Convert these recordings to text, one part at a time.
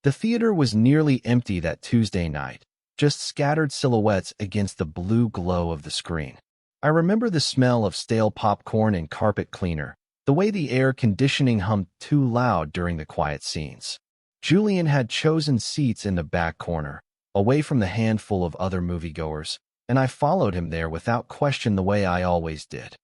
The theater was nearly empty that Tuesday night, just scattered silhouettes against the blue glow of the screen. I remember the smell of stale popcorn and carpet cleaner, the way the air conditioning hummed too loud during the quiet scenes. Julian had chosen seats in the back corner, away from the handful of other moviegoers, and I followed him there without question the way I always did.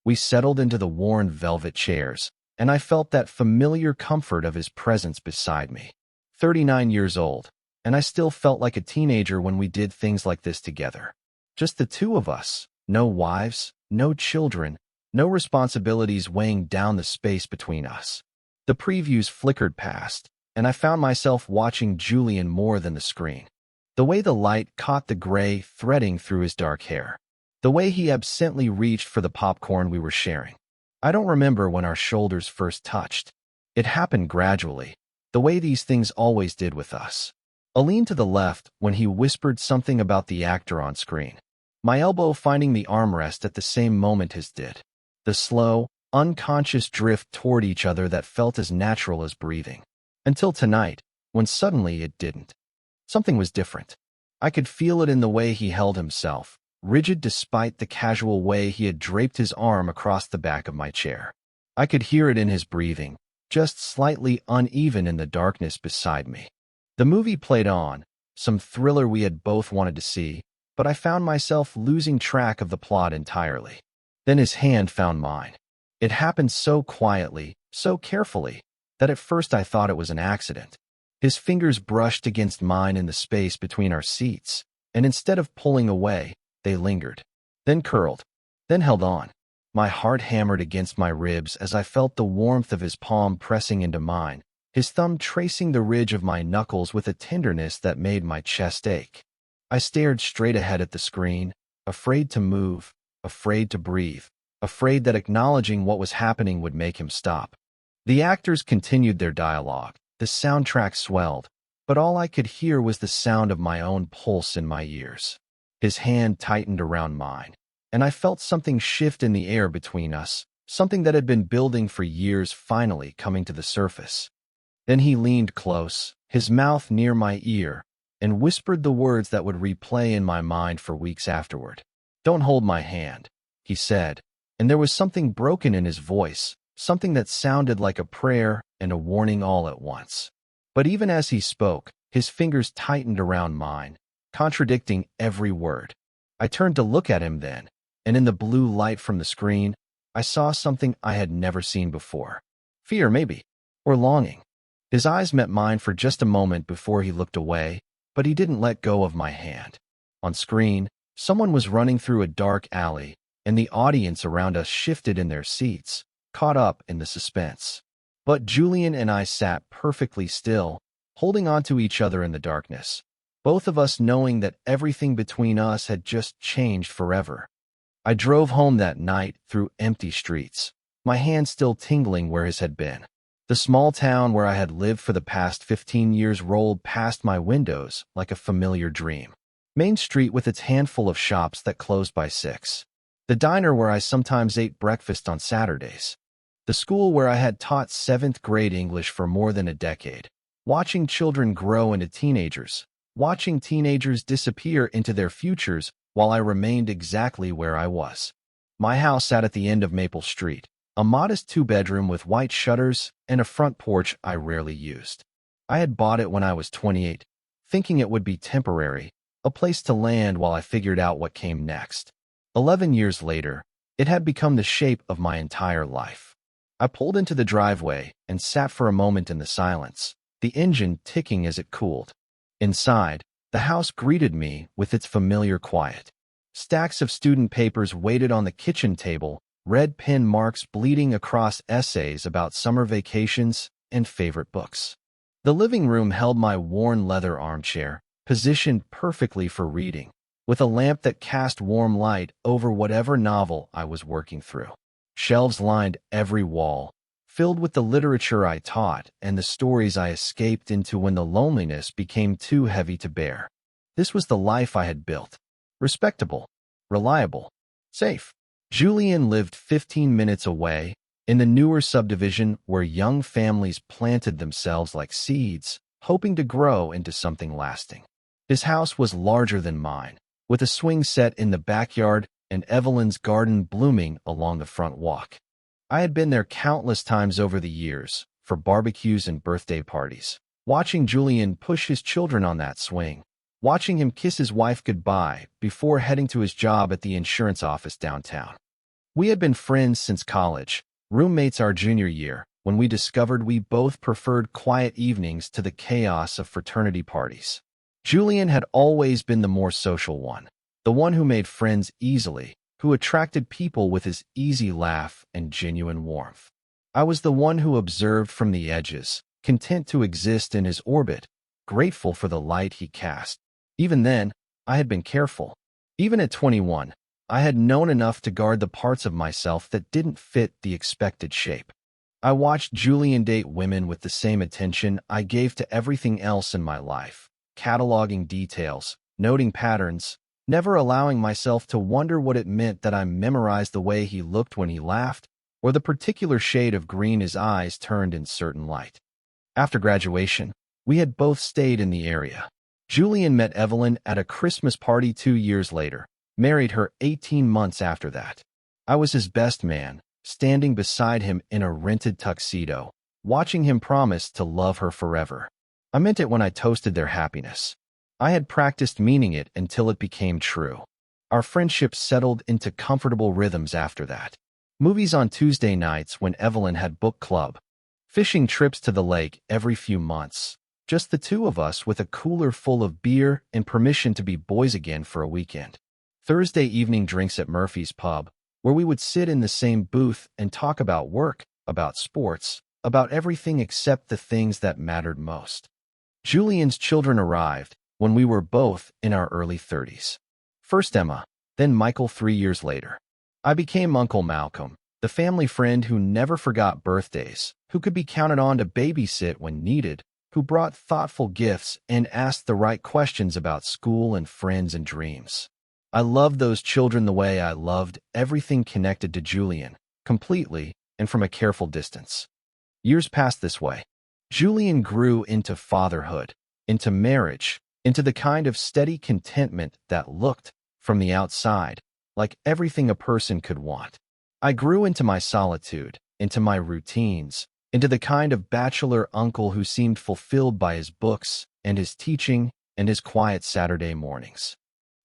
We settled into the worn velvet chairs, and I felt that familiar comfort of his presence beside me. 39 years old, and I still felt like a teenager when we did things like this together. Just the two of us, no wives, no children, no responsibilities weighing down the space between us. The previews flickered past, and I found myself watching Julian more than the screen. The way the light caught the gray threading through his dark hair. The way he absently reached for the popcorn we were sharing. I don't remember when our shoulders first touched. It happened gradually, the way these things always did with us. A lean to the left when he whispered something about the actor on screen. My elbow finding the armrest at the same moment his did. The slow, unconscious drift toward each other that felt as natural as breathing. Until tonight, when suddenly it didn't. Something was different. I could feel it in the way he held himself, rigid despite the casual way he had draped his arm across the back of my chair. I could hear it in his breathing, just slightly uneven in the darkness beside me. The movie played on, some thriller we had both wanted to see, but I found myself losing track of the plot entirely. Then his hand found mine. It happened so quietly, so carefully, that at first I thought it was an accident. His fingers brushed against mine in the space between our seats, and instead of pulling away, they lingered, then curled, then held on. My heart hammered against my ribs as I felt the warmth of his palm pressing into mine, his thumb tracing the ridge of my knuckles with a tenderness that made my chest ache. I stared straight ahead at the screen, afraid to move, afraid to breathe, afraid that acknowledging what was happening would make him stop. The actors continued their dialogue, the soundtrack swelled, but all I could hear was the sound of my own pulse in my ears. His hand tightened around mine, and I felt something shift in the air between us, something that had been building for years finally coming to the surface. Then he leaned close, his mouth near my ear, and whispered the words that would replay in my mind for weeks afterward. "Don't hold my hand," he said, and there was something broken in his voice, something that sounded like a prayer and a warning all at once. But even as he spoke, his fingers tightened around mine, contradicting every word. I turned to look at him then, and in the blue light from the screen, I saw something I had never seen before. Fear, maybe, or longing. His eyes met mine for just a moment before he looked away, but he didn't let go of my hand. On screen, someone was running through a dark alley, and the audience around us shifted in their seats, caught up in the suspense. But Julian and I sat perfectly still, holding on to each other in the darkness, both of us knowing that everything between us had just changed forever. I drove home that night through empty streets, my hand still tingling where his had been. The small town where I had lived for the past 15 years rolled past my windows like a familiar dream. Main Street with its handful of shops that closed by 6. The diner where I sometimes ate breakfast on Saturdays. The school where I had taught 7th grade English for more than a decade. Watching children grow into teenagers. Watching teenagers disappear into their futures while I remained exactly where I was. My house sat at the end of Maple Street, a modest 2-bedroom with white shutters and a front porch I rarely used. I had bought it when I was 28, thinking it would be temporary, a place to land while I figured out what came next. 11 years later, it had become the shape of my entire life. I pulled into the driveway and sat for a moment in the silence, the engine ticking as it cooled. Inside, the house greeted me with its familiar quiet. Stacks of student papers waited on the kitchen table, red pen marks bleeding across essays about summer vacations and favorite books. The living room held my worn leather armchair, positioned perfectly for reading, with a lamp that cast warm light over whatever novel I was working through. Shelves lined every wall, filled with the literature I taught and the stories I escaped into when the loneliness became too heavy to bear. This was the life I had built. Respectable, reliable, safe. Julian lived 15 minutes away, in the newer subdivision where young families planted themselves like seeds, hoping to grow into something lasting. His house was larger than mine, with a swing set in the backyard and Evelyn's garden blooming along the front walk. I had been there countless times over the years, for barbecues and birthday parties, watching Julian push his children on that swing, watching him kiss his wife goodbye before heading to his job at the insurance office downtown. We had been friends since college, roommates our junior year, when we discovered we both preferred quiet evenings to the chaos of fraternity parties. Julian had always been the more social one, the one who made friends easily, who attracted people with his easy laugh and genuine warmth. I was the one who observed from the edges, content to exist in his orbit, grateful for the light he cast. Even then, I had been careful. Even at 21, I had known enough to guard the parts of myself that didn't fit the expected shape. I watched Julian date women with the same attention I gave to everything else in my life, cataloging details, noting patterns, never allowing myself to wonder what it meant that I memorized the way he looked when he laughed, or the particular shade of green his eyes turned in certain light. After graduation, we had both stayed in the area. Julian met Evelyn at a Christmas party 2 years later, married her 18 months after that. I was his best man, standing beside him in a rented tuxedo, watching him promise to love her forever. I meant it when I toasted their happiness. I had practiced meaning it until it became true. Our friendship settled into comfortable rhythms after that. Movies on Tuesday nights when Evelyn had book club. Fishing trips to the lake every few months. Just the two of us with a cooler full of beer and permission to be boys again for a weekend. Thursday evening drinks at Murphy's Pub, where we would sit in the same booth and talk about work, about sports, about everything except the things that mattered most. Julian's children arrived when we were both in our early 30s. First Emma, then Michael 3 years later. I became Uncle Malcolm, the family friend who never forgot birthdays, who could be counted on to babysit when needed, who brought thoughtful gifts and asked the right questions about school and friends and dreams. I loved those children the way I loved everything connected to Julian, completely and from a careful distance. Years passed this way. Julian grew into fatherhood, into marriage, into the kind of steady contentment that looked, from the outside, like everything a person could want. I grew into my solitude, into my routines, into the kind of bachelor uncle who seemed fulfilled by his books and his teaching and his quiet Saturday mornings.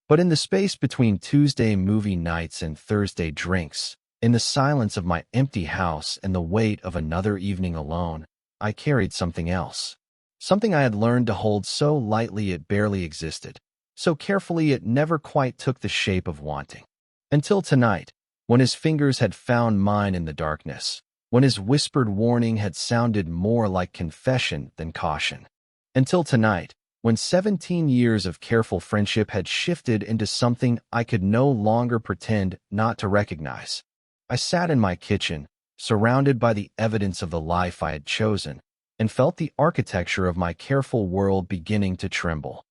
But in the space between Tuesday movie nights and Thursday drinks, in the silence of my empty house and the weight of another evening alone, I carried something else. Something I had learned to hold so lightly it barely existed, so carefully it never quite took the shape of wanting. Until tonight, when his fingers had found mine in the darkness, when his whispered warning had sounded more like confession than caution. Until tonight, when 17 years of careful friendship had shifted into something I could no longer pretend not to recognize. I sat in my kitchen, surrounded by the evidence of the life I had chosen, and felt the architecture of my careful world beginning to tremble.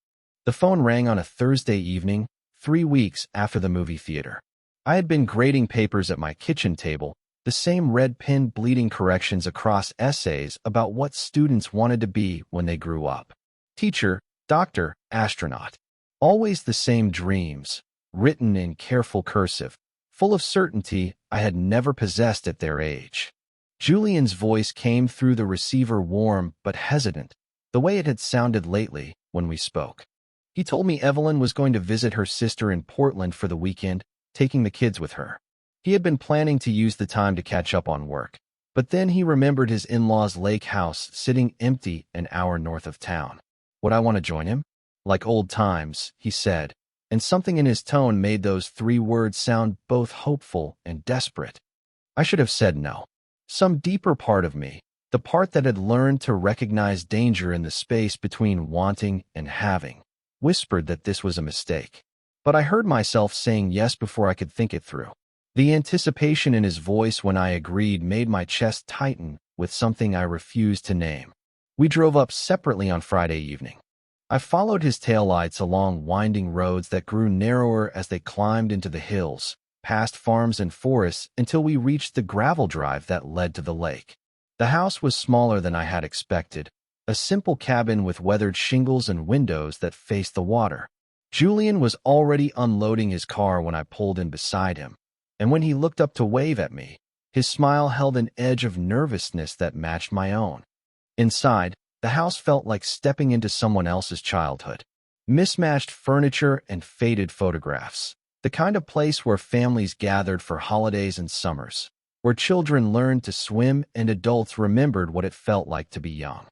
The phone rang on a Thursday evening, 3 weeks after the movie theater. I had been grading papers at my kitchen table, the same red pen bleeding corrections across essays about what students wanted to be when they grew up. Teacher, doctor, astronaut. Always the same dreams, written in careful cursive, full of certainty I had never possessed at their age. Julian's voice came through the receiver warm but hesitant, the way it had sounded lately when we spoke. He told me Evelyn was going to visit her sister in Portland for the weekend, taking the kids with her. He had been planning to use the time to catch up on work, but then he remembered his in-laws' lake house sitting empty an hour north of town. Would I want to join him? Like old times, he said, and something in his tone made those 3 words sound both hopeful and desperate. I should have said no. Some deeper part of me, the part that had learned to recognize danger in the space between wanting and having, whispered that this was a mistake. But I heard myself saying yes before I could think it through. The anticipation in his voice when I agreed made my chest tighten with something I refused to name. We drove up separately on Friday evening. I followed his taillights along winding roads that grew narrower as they climbed into the hills, past farms and forests until we reached the gravel drive that led to the lake. The house was smaller than I had expected, a simple cabin with weathered shingles and windows that faced the water. Julian was already unloading his car when I pulled in beside him, and when he looked up to wave at me, his smile held an edge of nervousness that matched my own. Inside, the house felt like stepping into someone else's childhood. Mismatched furniture and faded photographs. The kind of place where families gathered for holidays and summers, where children learned to swim and adults remembered what it felt like to be young.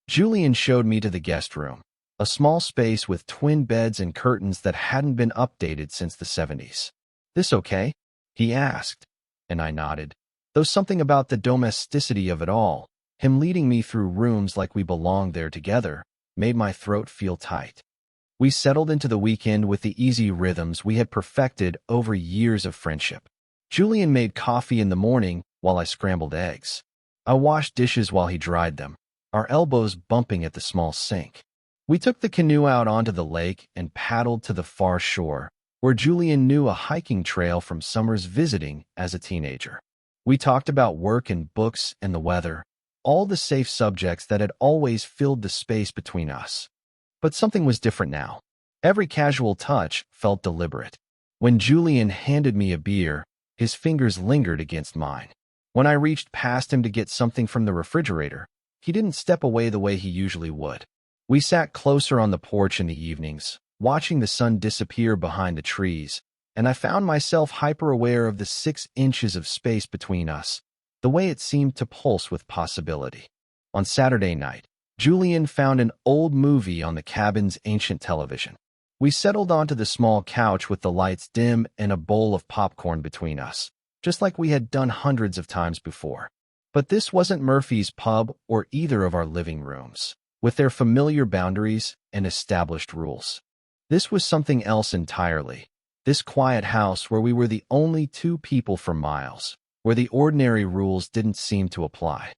Julian showed me to the guest room, a small space with twin beds and curtains that hadn't been updated since the 70s. "This okay?" he asked, and I nodded. Though something about the domesticity of it all, him leading me through rooms like we belonged there together, made my throat feel tight. We settled into the weekend with the easy rhythms we had perfected over years of friendship. Julian made coffee in the morning while I scrambled eggs. I washed dishes while he dried them, our elbows bumping at the small sink. We took the canoe out onto the lake and paddled to the far shore, where Julian knew a hiking trail from summers visiting as a teenager. We talked about work and books and the weather, all the safe subjects that had always filled the space between us. But something was different now. Every casual touch felt deliberate. When Julian handed me a beer, his fingers lingered against mine. When I reached past him to get something from the refrigerator, he didn't step away the way he usually would. We sat closer on the porch in the evenings, watching the sun disappear behind the trees, and I found myself hyper-aware of the 6 inches of space between us, the way it seemed to pulse with possibility. On Saturday night, Julian found an old movie on the cabin's ancient television. We settled onto the small couch with the lights dim and a bowl of popcorn between us, just like we had done hundreds of times before. But this wasn't Murphy's Pub or either of our living rooms, with their familiar boundaries and established rules. This was something else entirely. This quiet house where we were the only 2 people for miles, where the ordinary rules didn't seem to apply.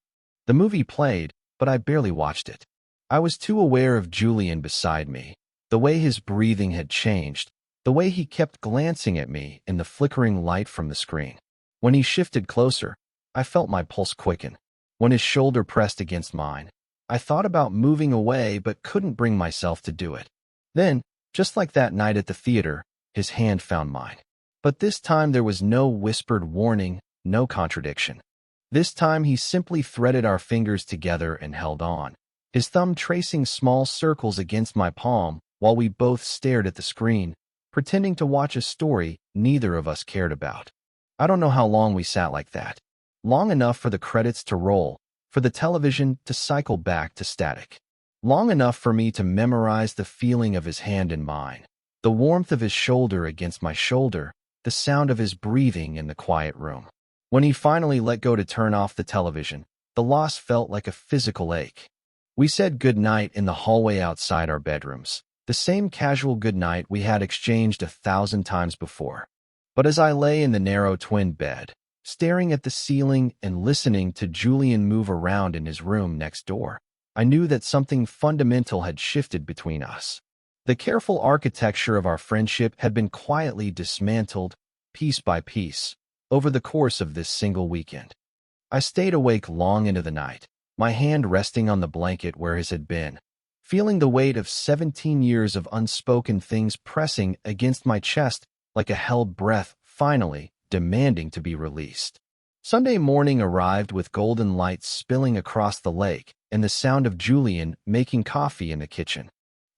The movie played, but I barely watched it. I was too aware of Julian beside me, the way his breathing had changed, the way he kept glancing at me in the flickering light from the screen. When he shifted closer, I felt my pulse quicken. When his shoulder pressed against mine, I thought about moving away but couldn't bring myself to do it. Then, just like that night at the theater, his hand found mine. But this time there was no whispered warning, no contradiction. This time he simply threaded our fingers together and held on, his thumb tracing small circles against my palm while we both stared at the screen, pretending to watch a story neither of us cared about. I don't know how long we sat like that. Long enough for the credits to roll, for the television to cycle back to static. Long enough for me to memorize the feeling of his hand in mine, the warmth of his shoulder against my shoulder, the sound of his breathing in the quiet room. When he finally let go to turn off the television, the loss felt like a physical ache. We said goodnight in the hallway outside our bedrooms, the same casual goodnight we had exchanged 1,000 times before. But as I lay in the narrow twin bed, staring at the ceiling and listening to Julian move around in his room next door, I knew that something fundamental had shifted between us. The careful architecture of our friendship had been quietly dismantled, piece by piece, over the course of this single weekend. I stayed awake long into the night, my hand resting on the blanket where his had been, feeling the weight of 17 years of unspoken things pressing against my chest like a held breath, finally demanding to be released. Sunday morning arrived with golden lights spilling across the lake and the sound of Julian making coffee in the kitchen.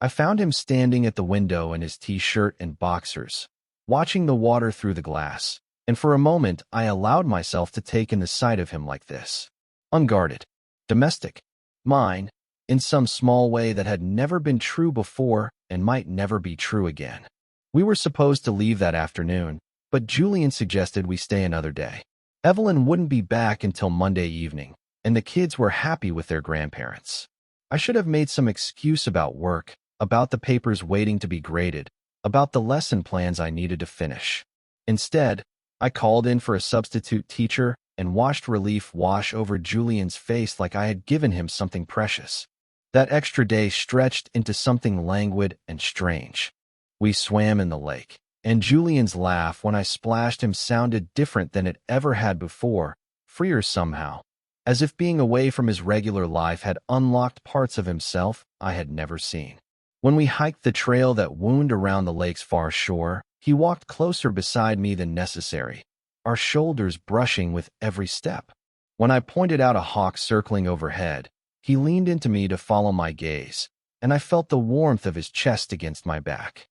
I found him standing at the window in his t-shirt and boxers, watching the water through the glass. And for a moment, I allowed myself to take in the sight of him like this. Unguarded. Domestic. Mine, in some small way that had never been true before and might never be true again. We were supposed to leave that afternoon, but Julian suggested we stay another day. Evelyn wouldn't be back until Monday evening, and the kids were happy with their grandparents. I should have made some excuse about work, about the papers waiting to be graded, about the lesson plans I needed to finish. Instead, I called in for a substitute teacher and watched relief wash over Julian's face like I had given him something precious. That extra day stretched into something languid and strange. We swam in the lake, and Julian's laugh when I splashed him sounded different than it ever had before, freer somehow. as if being away from his regular life had unlocked parts of himself I had never seen. When we hiked the trail that wound around the lake's far shore, he walked closer beside me than necessary, our shoulders brushing with every step. When I pointed out a hawk circling overhead, he leaned into me to follow my gaze, and I felt the warmth of his chest against my back.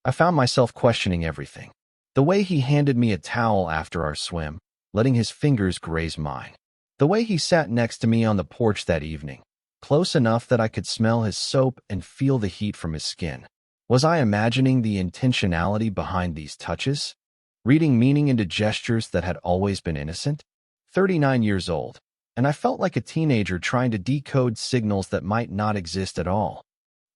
I found myself questioning everything. The way he handed me a towel after our swim, letting his fingers graze mine. The way he sat next to me on the porch that evening, close enough that I could smell his soap and feel the heat from his skin. Was I imagining the intentionality behind these touches? Reading meaning into gestures that had always been innocent? 39 years old, and I felt like a teenager trying to decode signals that might not exist at all.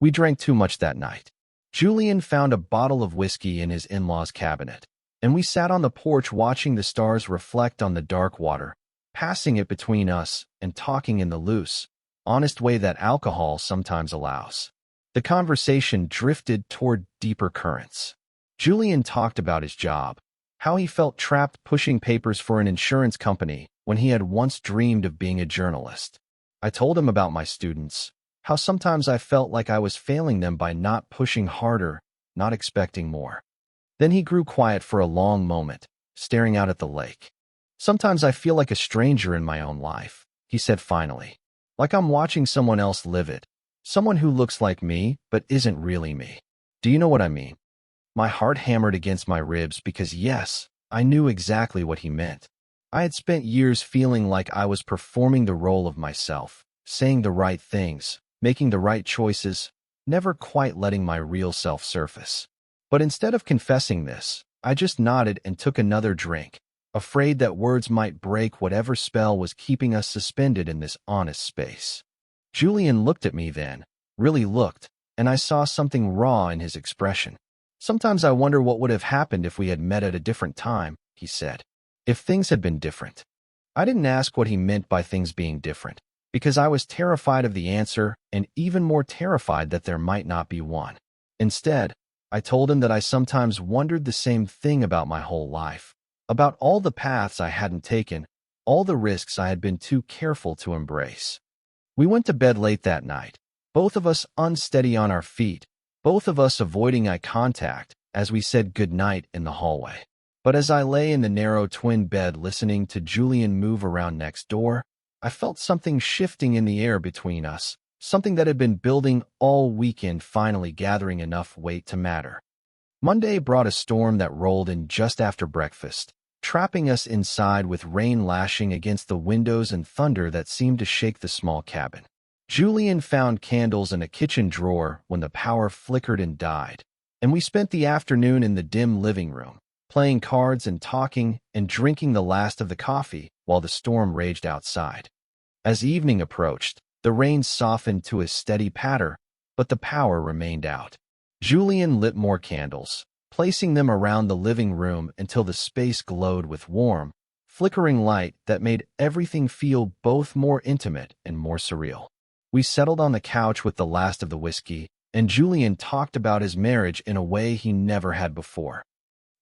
We drank too much that night. Julian found a bottle of whiskey in his in-laws' cabinet, and we sat on the porch watching the stars reflect on the dark water, passing it between us and talking in the loose, honest way that alcohol sometimes allows. The conversation drifted toward deeper currents. Julian talked about his job, how he felt trapped pushing papers for an insurance company when he had once dreamed of being a journalist. I told him about my students, how sometimes I felt like I was failing them by not pushing harder, not expecting more. Then he grew quiet for a long moment, staring out at the lake. Sometimes I feel like a stranger in my own life, he said finally. Like I'm watching someone else live it. Someone who looks like me, but isn't really me. Do you know what I mean? My heart hammered against my ribs because yes, I knew exactly what he meant. I had spent years feeling like I was performing the role of myself, saying the right things, making the right choices, never quite letting my real self surface. But instead of confessing this, I just nodded and took another drink, afraid that words might break whatever spell was keeping us suspended in this honest space. Julian looked at me then, really looked, and I saw something raw in his expression. Sometimes I wonder what would have happened if we had met at a different time, he said. If things had been different. I didn't ask what he meant by things being different, because I was terrified of the answer and even more terrified that there might not be one. Instead, I told him that I sometimes wondered the same thing about my whole life, about all the paths I hadn't taken, all the risks I had been too careful to embrace. We went to bed late that night, both of us unsteady on our feet, both of us avoiding eye contact as we said goodnight in the hallway. But as I lay in the narrow twin bed listening to Julian move around next door, I felt something shifting in the air between us, something that had been building all weekend finally gathering enough weight to matter. Monday brought a storm that rolled in just after breakfast, trapping us inside with rain lashing against the windows and thunder that seemed to shake the small cabin. Julian found candles in a kitchen drawer when the power flickered and died, and we spent the afternoon in the dim living room, playing cards and talking and drinking the last of the coffee while the storm raged outside. As evening approached, the rain softened to a steady patter, but the power remained out. Julian lit more candles, placing them around the living room until the space glowed with warm, flickering light that made everything feel both more intimate and more surreal. We settled on the couch with the last of the whiskey, and Julian talked about his marriage in a way he never had before.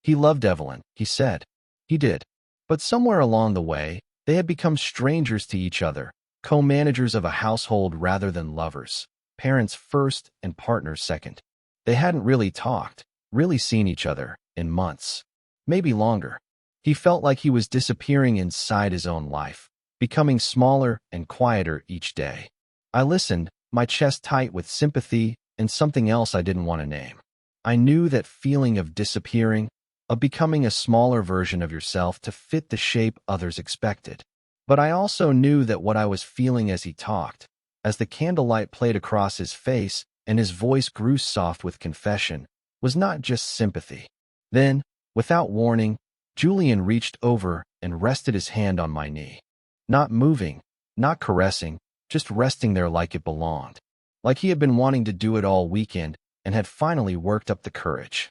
He loved Evelyn, he said. He did. But somewhere along the way, they had become strangers to each other, co-managers of a household rather than lovers, parents first and partners second. They hadn't really talked, really seen each other, in months. Maybe longer. He felt like he was disappearing inside his own life, becoming smaller and quieter each day. I listened, my chest tight with sympathy and something else I didn't want to name. I knew that feeling of disappearing, of becoming a smaller version of yourself to fit the shape others expected. But I also knew that what I was feeling as he talked, as the candlelight played across his face and his voice grew soft with confession, was not just sympathy. Then, without warning, Julian reached over and rested his hand on my knee. Not moving, not caressing, just resting there like it belonged. Like he had been wanting to do it all weekend and had finally worked up the courage.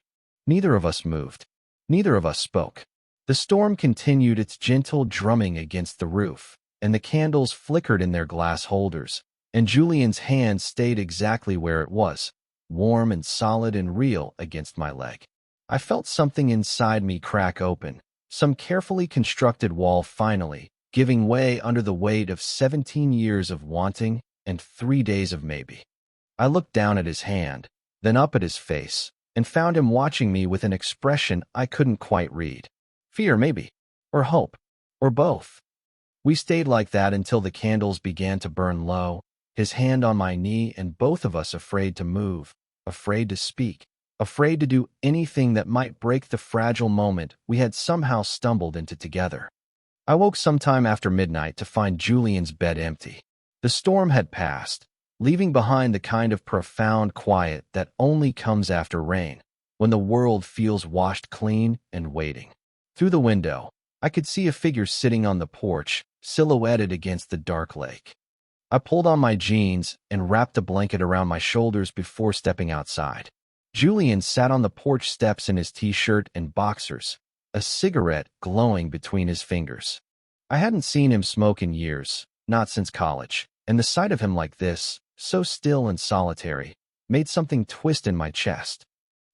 Neither of us moved. Neither of us spoke. The storm continued its gentle drumming against the roof, and the candles flickered in their glass holders, and Julian's hand stayed exactly where it was, warm and solid and real against my leg. I felt something inside me crack open, some carefully constructed wall finally, giving way under the weight of 17 years of wanting and 3 days of maybe. I looked down at his hand, then up at his face, and found him watching me with an expression I couldn't quite read. Fear, maybe, or hope, or both. We stayed like that until the candles began to burn low, his hand on my knee and both of us afraid to move, afraid to speak, afraid to do anything that might break the fragile moment we had somehow stumbled into together. I woke sometime after midnight to find Julian's bed empty. The storm had passed, leaving behind the kind of profound quiet that only comes after rain, when the world feels washed clean and waiting. Through the window, I could see a figure sitting on the porch, silhouetted against the dark lake. I pulled on my jeans and wrapped a blanket around my shoulders before stepping outside. Julian sat on the porch steps in his t-shirt and boxers, a cigarette glowing between his fingers. I hadn't seen him smoke in years, not since college, and the sight of him like this, so still and solitary, made something twist in my chest.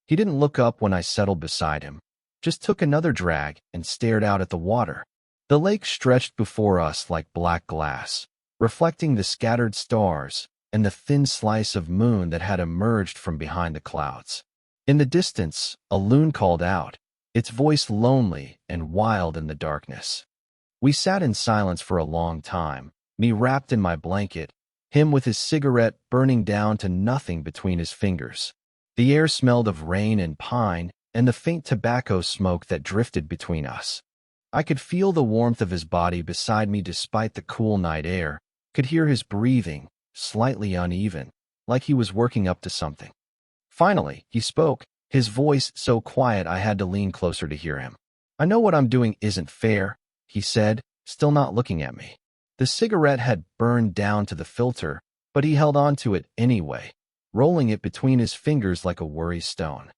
He didn't look up when I settled beside him, just took another drag and stared out at the water. The lake stretched before us like black glass, reflecting the scattered stars and the thin slice of moon that had emerged from behind the clouds. In the distance, a loon called out, its voice lonely and wild in the darkness. We sat in silence for a long time, me wrapped in my blanket, him with his cigarette burning down to nothing between his fingers. The air smelled of rain and pine and the faint tobacco smoke that drifted between us. I could feel the warmth of his body beside me despite the cool night air, could hear his breathing, slightly uneven, like he was working up to something. Finally, he spoke, his voice so quiet I had to lean closer to hear him. "I know what I'm doing isn't fair," he said, still not looking at me. The cigarette had burned down to the filter, but he held on to it anyway, rolling it between his fingers like a worry stone.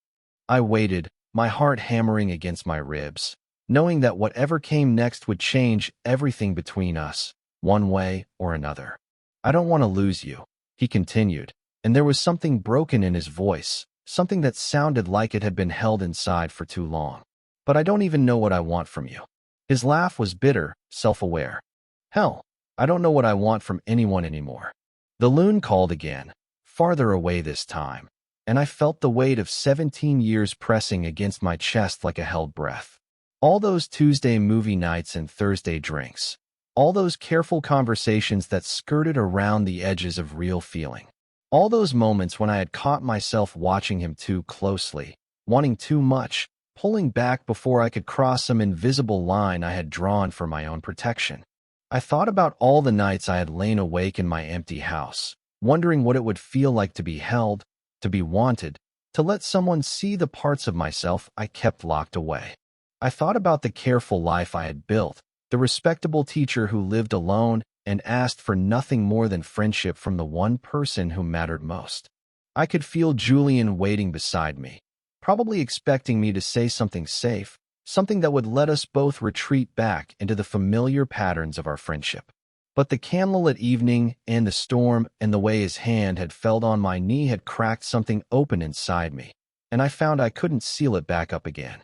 I waited, my heart hammering against my ribs, knowing that whatever came next would change everything between us, one way or another. "I don't want to lose you," he continued, and there was something broken in his voice, something that sounded like it had been held inside for too long. "But I don't even know what I want from you." His laugh was bitter, self-aware. "Hell, I don't know what I want from anyone anymore." The loon called again, farther away this time, and I felt the weight of 17 years pressing against my chest like a held breath. All those Tuesday movie nights and Thursday drinks, all those careful conversations that skirted around the edges of real feeling, all those moments when I had caught myself watching him too closely, wanting too much, pulling back before I could cross some invisible line I had drawn for my own protection. I thought about all the nights I had lain awake in my empty house, wondering what it would feel like to be held, to be wanted, to let someone see the parts of myself I kept locked away. I thought about the careful life I had built, the respectable teacher who lived alone and asked for nothing more than friendship from the one person who mattered most. I could feel Julian waiting beside me, probably expecting me to say something safe, something that would let us both retreat back into the familiar patterns of our friendship. But the candlelit evening and the storm and the way his hand had felt on my knee had cracked something open inside me, and I found I couldn't seal it back up again.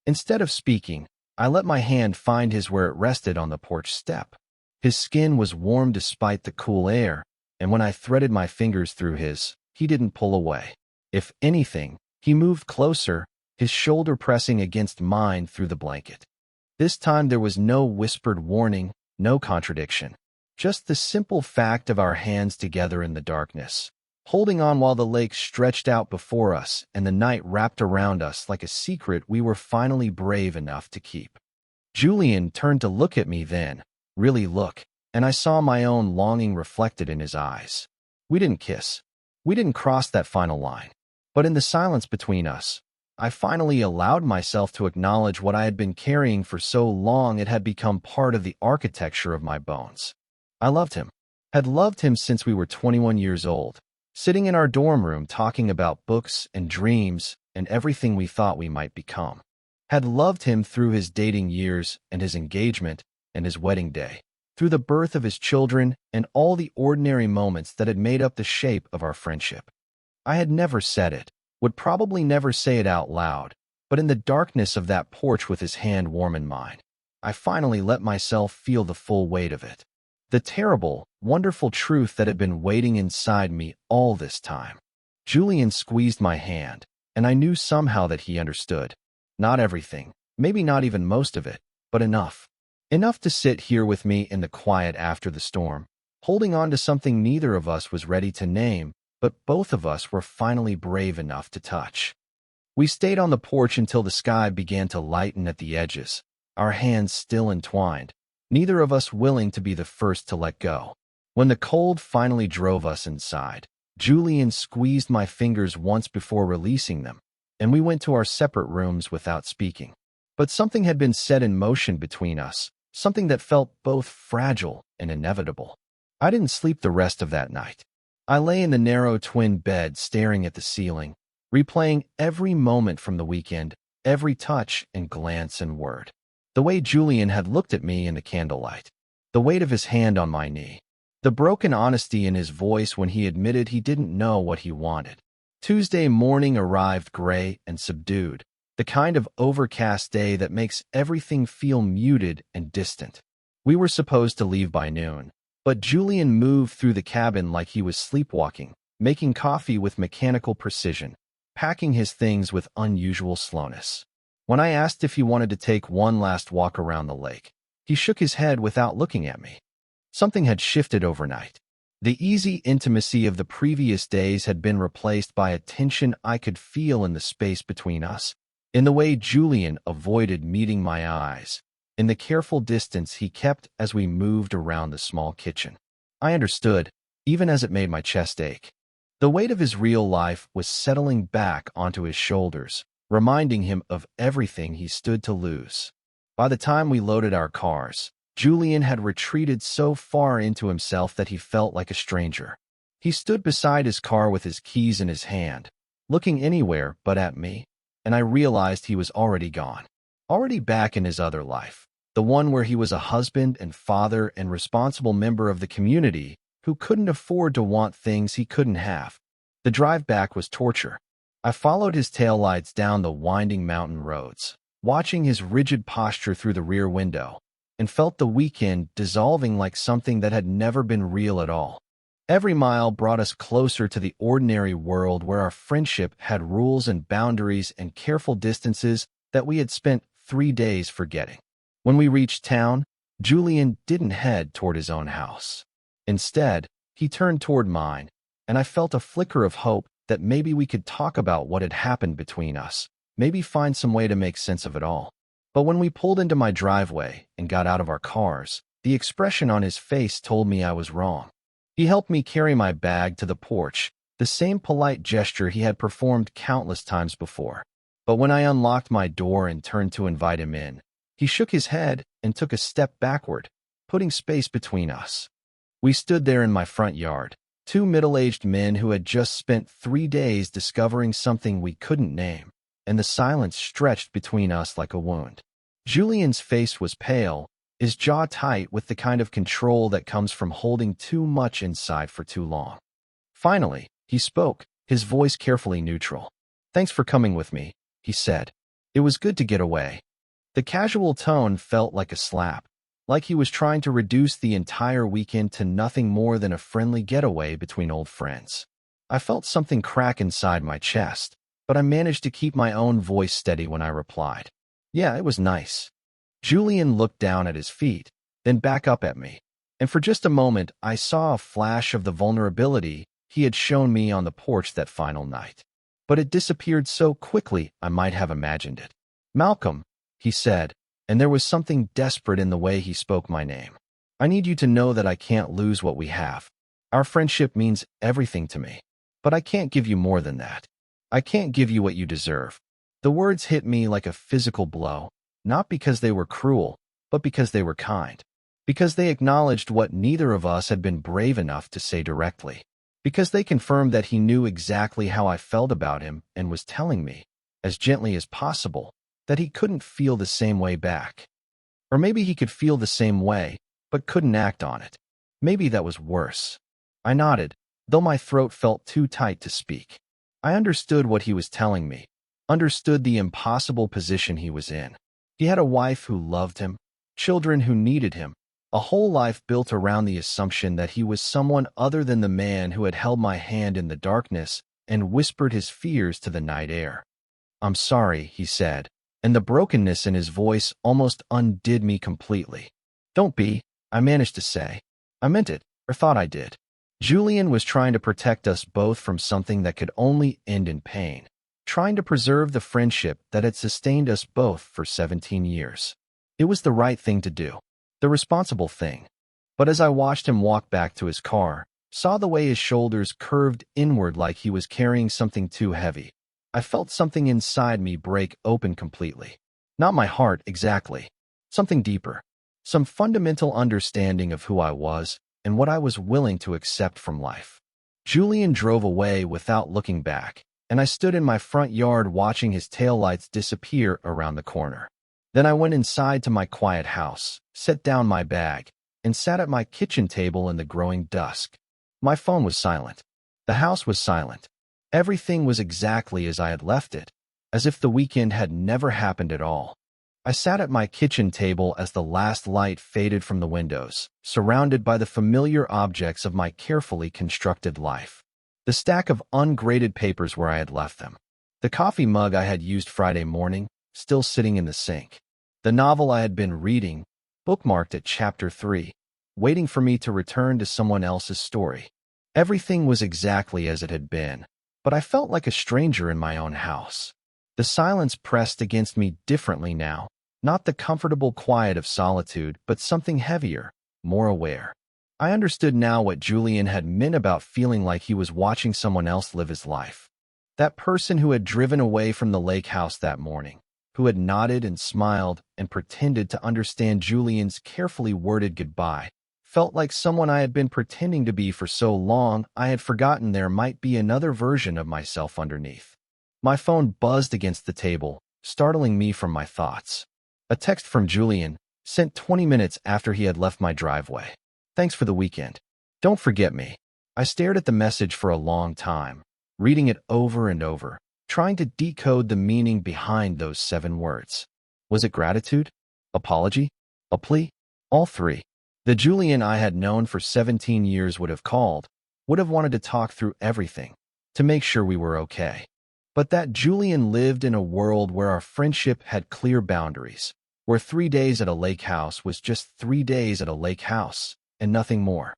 Instead of speaking, I let my hand find his where it rested on the porch step. His skin was warm despite the cool air, and when I threaded my fingers through his, he didn't pull away. If anything, he moved closer, his shoulder pressing against mine through the blanket. This time there was no whispered warning, no contradiction. Just the simple fact of our hands together in the darkness, holding on while the lake stretched out before us and the night wrapped around us like a secret we were finally brave enough to keep. Julian turned to look at me then, really look, and I saw my own longing reflected in his eyes. We didn't kiss. We didn't cross that final line. But in the silence between us, I finally allowed myself to acknowledge what I had been carrying for so long it had become part of the architecture of my bones. I loved him, had loved him since we were 21 years old, sitting in our dorm room talking about books and dreams and everything we thought we might become. Had loved him through his dating years and his engagement and his wedding day, through the birth of his children and all the ordinary moments that had made up the shape of our friendship. I had never said it, would probably never say it out loud, but in the darkness of that porch with his hand warm in mine, I finally let myself feel the full weight of it. The terrible, wonderful truth that had been waiting inside me all this time. Julian squeezed my hand, and I knew somehow that he understood. Not everything, maybe not even most of it, but enough. Enough to sit here with me in the quiet after the storm, holding on to something neither of us was ready to name, but both of us were finally brave enough to touch. We stayed on the porch until the sky began to lighten at the edges, our hands still entwined, neither of us willing to be the first to let go. When the cold finally drove us inside, Julian squeezed my fingers once before releasing them, and we went to our separate rooms without speaking. But something had been set in motion between us, something that felt both fragile and inevitable. I didn't sleep the rest of that night. I lay in the narrow twin bed staring at the ceiling, replaying every moment from the weekend, every touch and glance and word. The way Julian had looked at me in the candlelight, the weight of his hand on my knee, the broken honesty in his voice when he admitted he didn't know what he wanted. Tuesday morning arrived gray and subdued, the kind of overcast day that makes everything feel muted and distant. We were supposed to leave by noon, but Julian moved through the cabin like he was sleepwalking, making coffee with mechanical precision, packing his things with unusual slowness. When I asked if he wanted to take one last walk around the lake, he shook his head without looking at me. Something had shifted overnight. The easy intimacy of the previous days had been replaced by a tension I could feel in the space between us, in the way Julian avoided meeting my eyes, in the careful distance he kept as we moved around the small kitchen. I understood, even as it made my chest ache. The weight of his real life was settling back onto his shoulders, reminding him of everything he stood to lose. By the time we loaded our cars, Julian had retreated so far into himself that he felt like a stranger. He stood beside his car with his keys in his hand, looking anywhere but at me, and I realized he was already gone. Already back in his other life, the one where he was a husband and father and responsible member of the community who couldn't afford to want things he couldn't have. The drive back was torture. I followed his taillights down the winding mountain roads, watching his rigid posture through the rear window, and felt the weekend dissolving like something that had never been real at all. Every mile brought us closer to the ordinary world where our friendship had rules and boundaries and careful distances that we had spent 3 days forgetting. When we reached town, Julian didn't head toward his own house. Instead, he turned toward mine, and I felt a flicker of hope that maybe we could talk about what had happened between us, maybe find some way to make sense of it all. But when we pulled into my driveway and got out of our cars, the expression on his face told me I was wrong. He helped me carry my bag to the porch, the same polite gesture he had performed countless times before. But when I unlocked my door and turned to invite him in, he shook his head and took a step backward, putting space between us. We stood there in my front yard, two middle-aged men who had just spent 3 days discovering something we couldn't name, and the silence stretched between us like a wound. Julian's face was pale, his jaw tight with the kind of control that comes from holding too much inside for too long. Finally, he spoke, his voice carefully neutral. "Thanks for coming with me," he said. "It was good to get away." The casual tone felt like a slap, like he was trying to reduce the entire weekend to nothing more than a friendly getaway between old friends. I felt something crack inside my chest, but I managed to keep my own voice steady when I replied, "Yeah, it was nice." Julian looked down at his feet, then back up at me, and for just a moment I saw a flash of the vulnerability he had shown me on the porch that final night. But it disappeared so quickly I might have imagined it. "Malcolm," he said, and there was something desperate in the way he spoke my name. "I need you to know that I can't lose what we have. Our friendship means everything to me, but I can't give you more than that. I can't give you what you deserve." The words hit me like a physical blow, not because they were cruel, but because they were kind. Because they acknowledged what neither of us had been brave enough to say directly. Because they confirmed that he knew exactly how I felt about him and was telling me, as gently as possible, that he couldn't feel the same way back. Or maybe he could feel the same way, but couldn't act on it. Maybe that was worse. I nodded, though my throat felt too tight to speak. I understood what he was telling me, understood the impossible position he was in. He had a wife who loved him, children who needed him, a whole life built around the assumption that he was someone other than the man who had held my hand in the darkness and whispered his fears to the night air. "I'm sorry," he said, and the brokenness in his voice almost undid me completely. "Don't be," I managed to say. "I meant it, or thought I did." Julian was trying to protect us both from something that could only end in pain, trying to preserve the friendship that had sustained us both for 17 years. It was the right thing to do, the responsible thing. But as I watched him walk back to his car, saw the way his shoulders curved inward like he was carrying something too heavy, I felt something inside me break open completely. Not my heart, exactly. Something deeper. Some fundamental understanding of who I was and what I was willing to accept from life. Julian drove away without looking back, and I stood in my front yard watching his taillights disappear around the corner. Then I went inside to my quiet house, set down my bag, and sat at my kitchen table in the growing dusk. My phone was silent. The house was silent. Everything was exactly as I had left it, as if the weekend had never happened at all. I sat at my kitchen table as the last light faded from the windows, surrounded by the familiar objects of my carefully constructed life. The stack of ungraded papers where I had left them. The coffee mug I had used Friday morning, still sitting in the sink. The novel I had been reading, bookmarked at chapter 3, waiting for me to return to someone else's story. Everything was exactly as it had been, but I felt like a stranger in my own house. The silence pressed against me differently now, not the comfortable quiet of solitude, but something heavier, more aware. I understood now what Julian had meant about feeling like he was watching someone else live his life. That person who had driven away from the lake house that morning, who had nodded and smiled and pretended to understand Julian's carefully worded goodbye, felt like someone I had been pretending to be for so long I had forgotten there might be another version of myself underneath. My phone buzzed against the table, startling me from my thoughts. A text from Julian, sent 20 minutes after he had left my driveway. "Thanks for the weekend. Don't forget me." I stared at the message for a long time, reading it over and over, trying to decode the meaning behind those 7 words. Was it gratitude? Apology? A plea? All 3. The Julian I had known for 17 years would have called, would have wanted to talk through everything, to make sure we were okay. But that Julian lived in a world where our friendship had clear boundaries, where 3 days at a lake house was just 3 days at a lake house, and nothing more.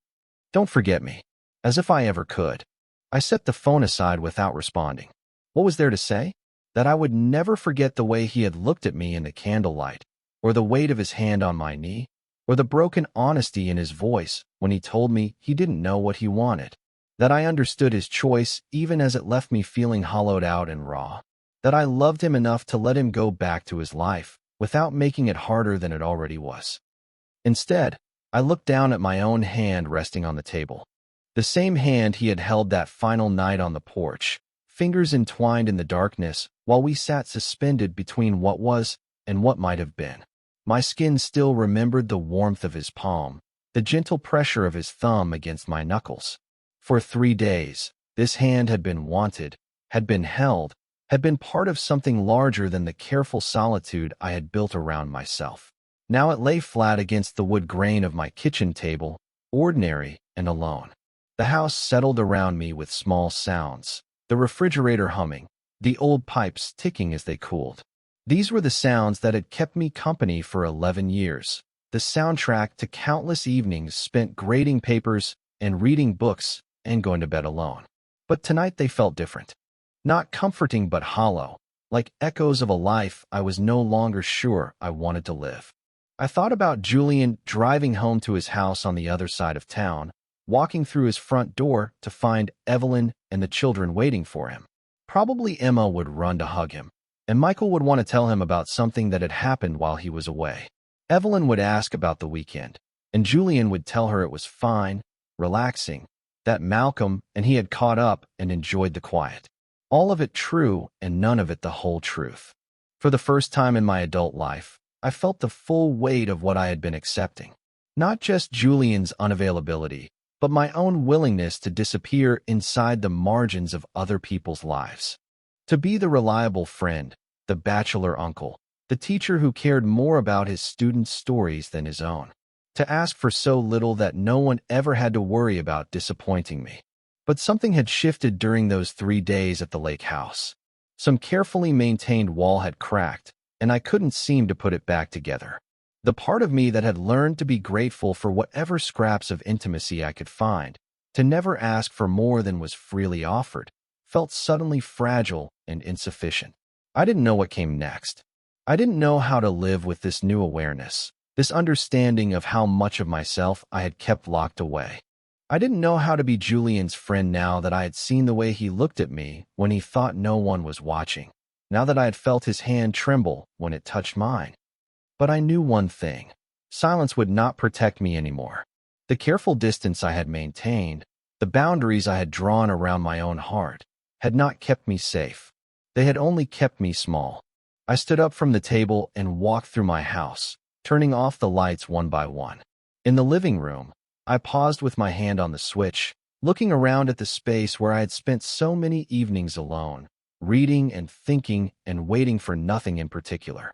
Don't forget me. As if I ever could. I set the phone aside without responding. What was there to say? That I would never forget the way he had looked at me in the candlelight, or the weight of his hand on my knee, or the broken honesty in his voice when he told me he didn't know what he wanted. That I understood his choice even as it left me feeling hollowed out and raw. That I loved him enough to let him go back to his life without making it harder than it already was. Instead, I looked down at my own hand resting on the table. The same hand he had held that final night on the porch, fingers entwined in the darkness while we sat suspended between what was and what might have been. My skin still remembered the warmth of his palm, the gentle pressure of his thumb against my knuckles. For 3 days, this hand had been wanted, had been held, had been part of something larger than the careful solitude I had built around myself. Now it lay flat against the wood grain of my kitchen table, ordinary and alone. The house settled around me with small sounds, the refrigerator humming, the old pipes ticking as they cooled. These were the sounds that had kept me company for 11 years, the soundtrack to countless evenings spent grading papers and reading books and going to bed alone. But tonight they felt different. Not comforting but hollow, like echoes of a life I was no longer sure I wanted to live. I thought about Julian driving home to his house on the other side of town, walking through his front door to find Evelyn and the children waiting for him. Probably Emma would run to hug him, and Michael would want to tell him about something that had happened while he was away. Evelyn would ask about the weekend, and Julian would tell her it was fine, relaxing, that Malcolm and he had caught up and enjoyed the quiet. All of it true and none of it the whole truth. For the first time in my adult life, I felt the full weight of what I had been accepting. Not just Julian's unavailability, but my own willingness to disappear inside the margins of other people's lives. To be the reliable friend, the bachelor uncle, The teacher who cared more about his students' stories than his own. To ask for so little that no one ever had to worry about disappointing me. But something had shifted during those 3 days at the lake house. Some carefully maintained wall had cracked, and I couldn't seem to put it back together. The part of me that had learned to be grateful for whatever scraps of intimacy I could find, to never ask for more than was freely offered, felt suddenly fragile and insufficient. I didn't know what came next. I didn't know how to live with this new awareness, this understanding of how much of myself I had kept locked away. I didn't know how to be Julian's friend now that I had seen the way he looked at me when he thought no one was watching, now that I had felt his hand tremble when it touched mine. But I knew one thing. Silence would not protect me anymore. The careful distance I had maintained, the boundaries I had drawn around my own heart, had not kept me safe. They had only kept me small. I stood up from the table and walked through my house, turning off the lights one by one. In the living room, I paused with my hand on the switch, looking around at the space where I had spent so many evenings alone, reading and thinking and waiting for nothing in particular.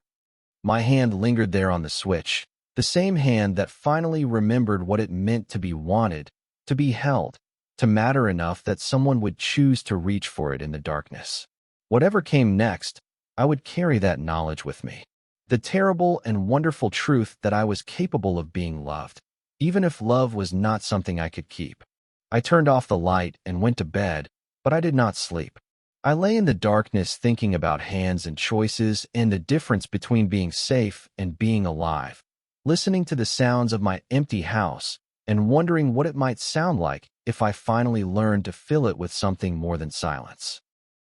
My hand lingered there on the switch, the same hand that finally remembered what it meant to be wanted, to be held, to matter enough that someone would choose to reach for it in the darkness. Whatever came next, I would carry that knowledge with me. The terrible and wonderful truth that I was capable of being loved, even if love was not something I could keep. I turned off the light and went to bed, but I did not sleep. I lay in the darkness thinking about hands and choices and the difference between being safe and being alive, listening to the sounds of my empty house and wondering what it might sound like if I finally learned to fill it with something more than silence.